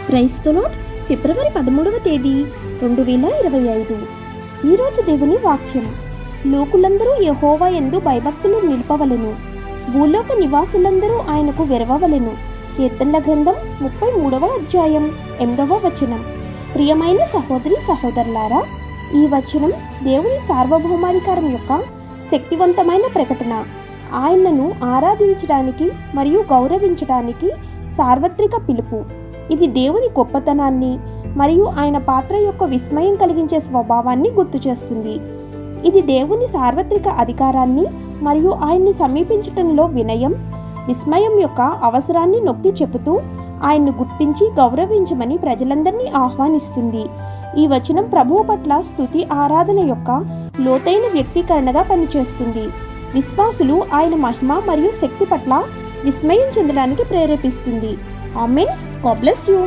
Praise the Lord. ఫిబ్రవరి 13వ తేదీ 2025. ఈరోజు దేవుని వాక్యం. లోకులందరూ యెహోవా యందు భయభక్తులు నిలుపవలెను, భూలోక నివాసులందరూ ఆయనకు వెరవవలెను. కీర్తనల గ్రంథం 33వ అధ్యాయం 8వ వచనం. ప్రియమైన సహోదరి సహోదరులారా, ఈ వచనం దేవుని సార్వభౌమాధికారం యొక్క శక్తివంతమైన ప్రకటన. ఆయనను ఆరాధించడానికి మరియు గౌరవించడానికి సార్వత్రిక పిలుపు. ఇది దేవుని గొప్పతనాన్ని మరియు ఆయన పాత్ర యొక్క విస్మయం కలిగించే స్వభావాన్ని గుర్తు చేస్తుంది. ఇది దేవుని సార్వత్రిక అధికారాన్ని మరియు ఆయన్ని సమీపించటంలో వినయం, విస్మయం యొక్క అవసరాన్ని నొక్కి చెబుతూ ఆయన్ను గుర్తించి గౌరవించమని ప్రజలందరినీ ఆహ్వానిస్తుంది. ఈ వచనం ప్రభువు పట్ల స్తుతి ఆరాధన యొక్క లోతైన వ్యక్తీకరణగా పనిచేస్తుంది. విశ్వాసులు ఆయన మహిమ మరియు శక్తి పట్ల విస్మయం చెందడానికి ప్రేరేపిస్తుంది. ఆమేన్. God bless you.